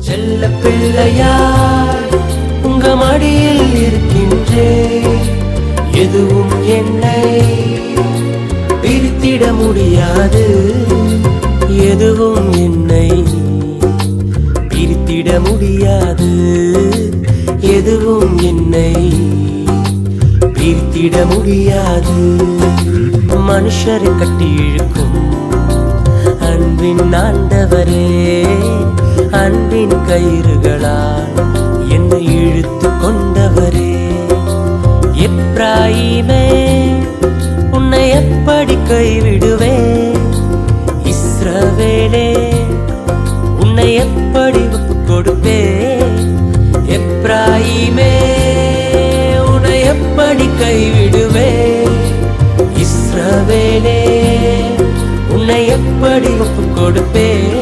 செல்ல பிள்ளையாய் உங்க மடியில் இருக்கின்றேன். எதுவும் என்னை பிரித்திட முடியாது, எதுவும் என்னை பிரித்திட முடியாது, எதுவும் என்னை பிரித்திட முடியாது. மனுஷரை கட்டி இழுக்கும் அன்பின் ஆண்டவரே, அன்பின் கயிறுகளால் என்னை இழுத்து கொண்டவரே. எப்ராயிமே உன்னை எப்படி கைவிடுவேன், இஸ்ரவேலே உன்னை எப்படி ஒப்புக் கொடுப்பேன். எப்ராயிமே உன்னை எப்படி கைவிடுவேன், இஸ்ரவேலே உன்னை எப்படி ஒப்புக் கொடுப்பேன்.